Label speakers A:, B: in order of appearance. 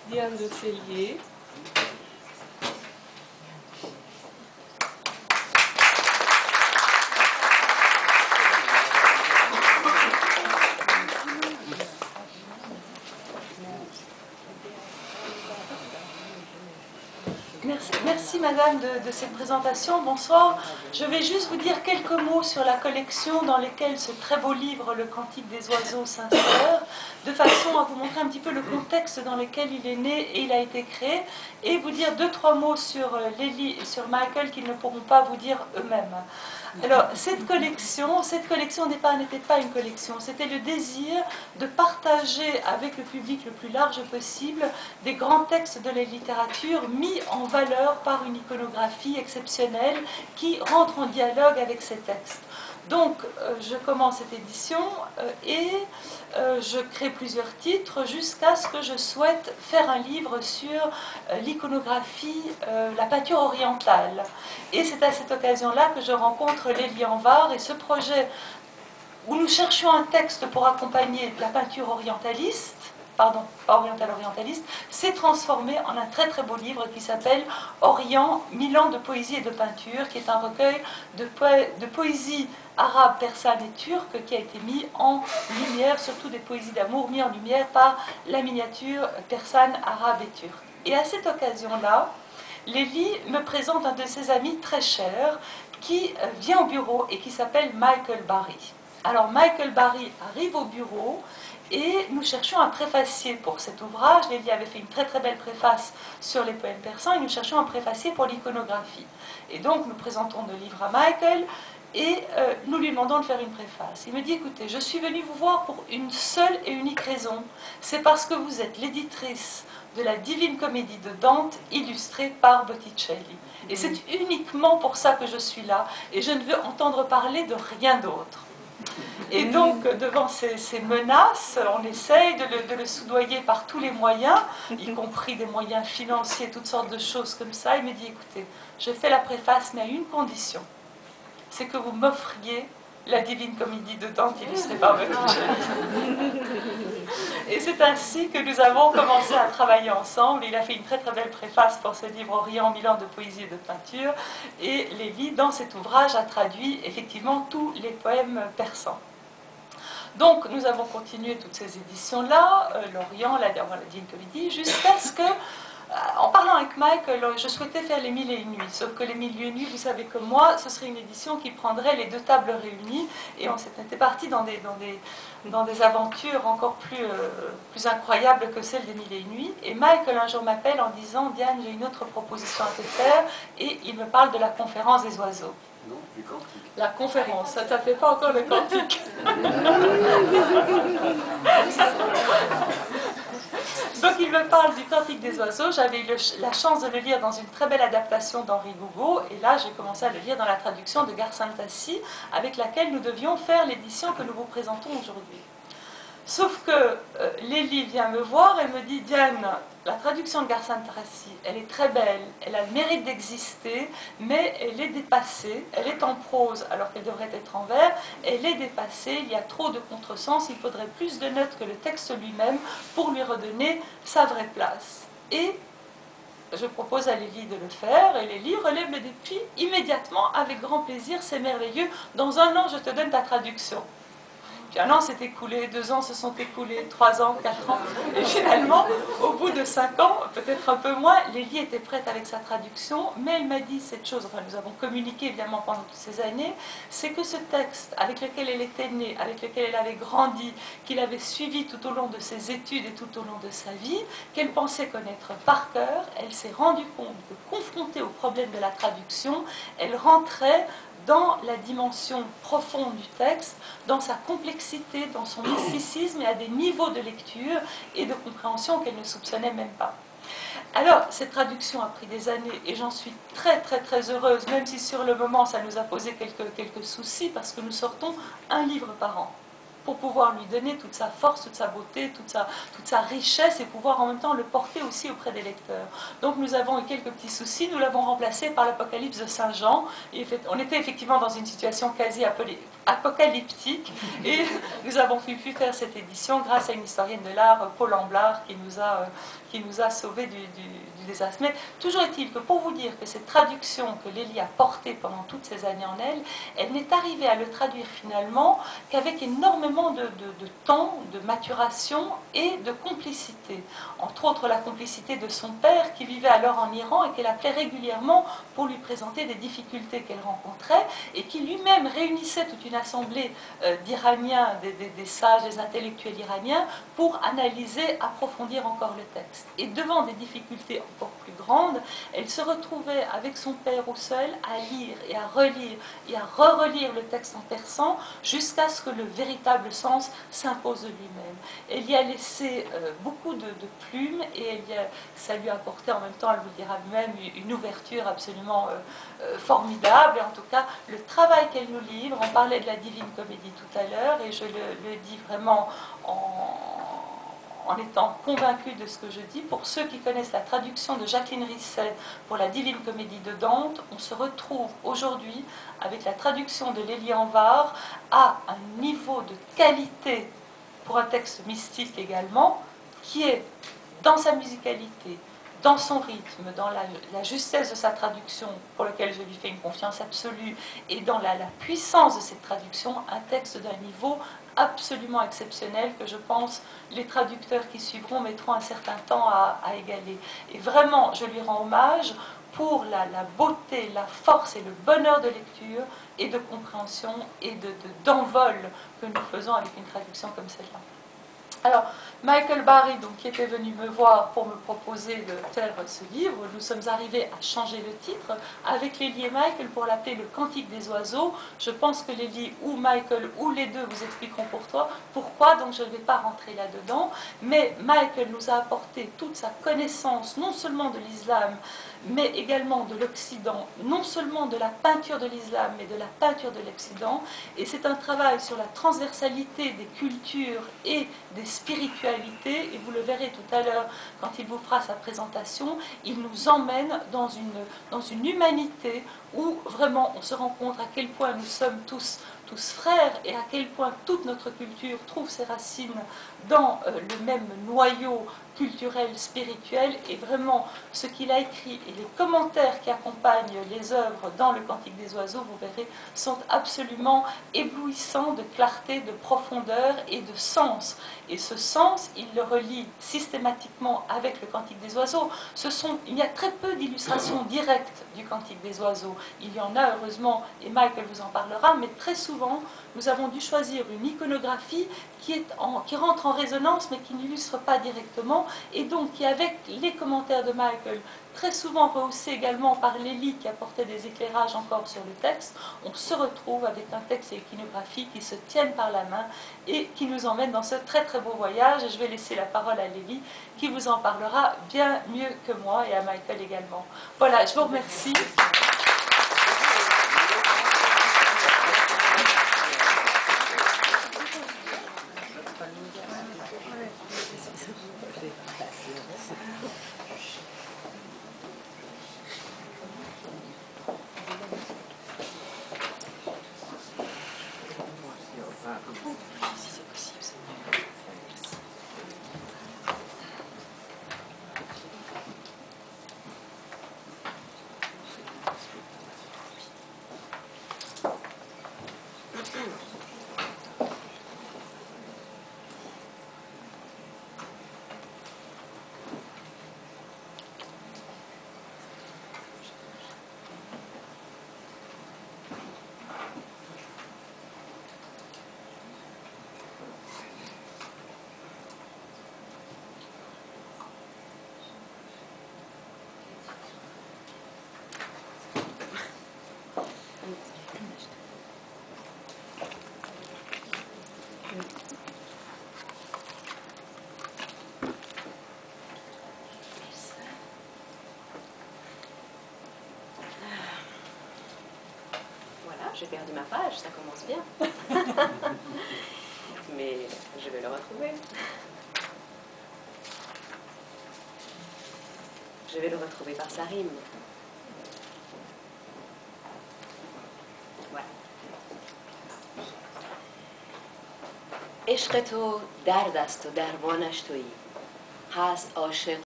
A: Diane de Cellier.
B: Merci Madame de cette présentation. Bonsoir. Je vais juste vous dire quelques mots sur la collection dans laquelle ce très beau livre, Le Cantique des oiseaux, s'insère, de façon à vous montrer un petit peu le contexte dans lequel il est né et il a été créé, et vous dire 2-3 mots sur Lily et sur Michael qu'ils ne pourront pas vous dire eux-mêmes. Alors, cette collection au départ n'était pas une collection, c'était le désir de partager avec le public le plus large possible des grands textes de la littérature mis en valeur par une iconographie exceptionnelle qui rentre en dialogue avec ces textes. Donc, je commence cette édition et je crée plusieurs titres jusqu'à ce que je souhaite faire un livre sur l'iconographie, la peinture orientale. Et c'est à cette occasion-là que je rencontre Lélie Anvar et ce projet où nous cherchions un texte pour accompagner la peinture orientaliste, pardon, pas orientaliste, s'est transformé en un très très beau livre qui s'appelle Orient, 1000 ans de poésie et de peinture, qui est un recueil de poésie arabe, persane et turque qui a été mis en lumière, surtout des poésies d'amour mis en lumière par la miniature persane, arabe et turque. Et à cette occasion-là, Lélie me présente un de ses amis très chers qui vient au bureau et qui s'appelle Michael Barry. Alors Michael Barry arrive au bureau et nous cherchions un préfacier pour cet ouvrage. Lélie avait fait une très très belle préface sur les poèmes persans et nous cherchions un préfacier pour l'iconographie. Et donc nous présentons le livre à Michael et nous lui demandons de faire une préface. Il me dit, écoutez, je suis venue vous voir pour une seule et unique raison. C'est parce que vous êtes l'éditrice de la Divine Comédie de Dante illustrée par Botticelli. Et c'est uniquement pour ça que je suis là. Et je ne veux entendre parler de rien d'autre. Et donc, devant ces menaces, on essaye de le soudoyer par tous les moyens, y compris des moyens financiers, toutes sortes de choses comme ça. Il me dit, écoutez, je fais la préface, mais à une condition, c'est que vous m'offriez la Divine Comédie de Dante illustrée par Botticelli. Et c'est ainsi que nous avons commencé à travailler ensemble. Il a fait une très très belle préface pour ce livre Orient, 1000 ans de poésie et de peinture. Et Lélie, dans cet ouvrage, a traduit effectivement tous les poèmes persans. Donc nous avons continué toutes ces éditions-là, l'Orient, la Divine Comédie, jusqu'à ce que, en parlant avec Mike, je souhaitais faire les 1000 et une nuits. Sauf que les 1000 et une nuits, vous savez comme moi, ce serait une édition qui prendrait les deux tables réunies. Et on s'était parti dans des aventures encore plus incroyables que celles des 1000 et une nuits. Et Michael un jour m'appelle en disant, Diane, j'ai une autre proposition à te faire. Et il me parle de la conférence des oiseaux.
C: Non, du cantique.
B: La conférence, ça ne s'appelait pas encore le cantique. Donc il me parle du Cantique des oiseaux. J'avais eu la chance de le lire dans une très belle adaptation d'Henri Gougaud. Et là, j'ai commencé à le lire dans la traduction de Garçon Tassi, avec laquelle nous devions faire l'édition que nous vous présentons aujourd'hui. Sauf que Lélie vient me voir et me dit, Diane, la traduction de Garçon Tassi, elle est très belle, elle a le mérite d'exister, mais elle est dépassée, elle est en prose alors qu'elle devrait être en vers, elle est dépassée, il y a trop de contresens, il faudrait plus de notes que le texte lui-même pour lui redonner sa vraie place. Et je propose à Lélie de le faire, et Lélie relève le défi immédiatement, avec grand plaisir, c'est merveilleux, dans 1 an je te donne ta traduction. Puis 1 an s'est écoulé, 2 ans se sont écoulés, 3 ans, 4 ans. Et finalement, au bout de 5 ans, peut-être un peu moins, Lélie était prête avec sa traduction, mais elle m'a dit cette chose, enfin nous avons communiqué évidemment pendant toutes ces années, c'est que ce texte avec lequel elle était née, avec lequel elle avait grandi, qu'il avait suivi tout au long de ses études et tout au long de sa vie, qu'elle pensait connaître par cœur, elle s'est rendue compte que confrontée au problème de la traduction, elle rentrait dans la dimension profonde du texte, dans sa complexité, dans son mysticisme et à des niveaux de lecture et de compréhension qu'elle ne soupçonnait même pas. Alors, cette traduction a pris des années et j'en suis très très très heureuse, même si sur le moment ça nous a posé quelques soucis parce que nous sortons un livre par an, pour pouvoir lui donner toute sa force, toute sa beauté, toute sa richesse et pouvoir en même temps le porter aussi auprès des lecteurs. Donc nous avons eu quelques petits soucis, nous l'avons remplacé par l'Apocalypse de Saint Jean. Et on était effectivement dans une situation quasi apocalyptique et nous avons pu faire cette édition grâce à une historienne de l'art, Paul Amblard, qui qui nous a sauvés du désastre. Mais toujours est-il que pour vous dire que cette traduction que Lélie a portée pendant toutes ces années en elle, elle n'est arrivée à le traduire finalement qu'avec énormément de temps, de maturation et de complicité. Entre autres la complicité de son père qui vivait alors en Iran et qu'elle appelait régulièrement pour lui présenter des difficultés qu'elle rencontrait et qui lui-même réunissait toute une assemblée d'Iraniens, des sages, des intellectuels iraniens pour analyser, approfondir encore le texte. Et devant des difficultés encore plus grandes, elle se retrouvait avec son père au seul à lire et à relire et à re-relire le texte en persan jusqu'à ce que le véritable sens s'impose de lui-même. Elle y a laissé beaucoup de plumes et ça lui a apporté en même temps, elle vous le dira même, une ouverture absolument formidable. Et en tout cas, le travail qu'elle nous livre, on parlait de la Divine Comédie tout à l'heure et je le dis vraiment en étant convaincue de ce que je dis. Pour ceux qui connaissent la traduction de Jacqueline Risset pour la Divine Comédie de Dante, on se retrouve aujourd'hui avec la traduction de Lélie Anvar à un niveau de qualité pour un texte mystique également, qui est dans sa musicalité, dans son rythme, dans la justesse de sa traduction, pour laquelle je lui fais une confiance absolue, et dans la puissance de cette traduction, un texte d'un niveau absolument exceptionnel que je pense les traducteurs qui suivront mettront un certain temps à égaler. Et vraiment, je lui rends hommage pour la beauté, la force et le bonheur de lecture et de compréhension et d'envol que nous faisons avec une traduction comme celle-là. Alors, Michael Barry, donc, qui était venu me voir pour me proposer de faire ce livre, nous sommes arrivés à changer le titre avec Lélie et Michael pour l'appeler Le Cantique des oiseaux. Je pense que Lélie ou Michael ou les deux vous expliqueront pourquoi, donc je ne vais pas rentrer là-dedans. Mais Michael nous a apporté toute sa connaissance, non seulement de l'islam, mais également de l'Occident, non seulement de la peinture de l'islam, mais de la peinture de l'Occident. Et c'est un travail sur la transversalité des cultures et des spiritualités, et vous le verrez tout à l'heure quand il vous fera sa présentation. Il nous emmène dans une humanité où vraiment on se rend compte à quel point nous sommes tous frères et à quel point toute notre culture trouve ses racines dans le même noyau culturel, spirituel. Et vraiment ce qu'il a écrit et les commentaires qui accompagnent les œuvres dans le Cantique des oiseaux, vous verrez, sont absolument éblouissants de clarté, de profondeur et de sens. Et ce sens, il le relie systématiquement avec le Cantique des oiseaux. Il y a très peu d'illustrations directes du Cantique des oiseaux. Il y en a heureusement, et Michael vous en parlera, mais très souvent, nous avons dû choisir une iconographie qui rentre en résonance, mais qui n'illustre pas directement, et donc qui, avec les commentaires de Michael, très souvent rehaussés également par Lélie qui apportait des éclairages encore sur le texte, on se retrouve avec un texte et iconographie qui se tiennent par la main et qui nous emmène dans ce très très beau voyage. Et je vais laisser la parole à Lélie qui vous en parlera bien mieux que moi, et à Michael également. Voilà, je vous remercie.
A: J'ai perdu ma page, ça commence bien. Mais je vais le retrouver. Je vais le retrouver par sa rime. Voilà. عشق تو درد است و درمانش تویی هست عاشق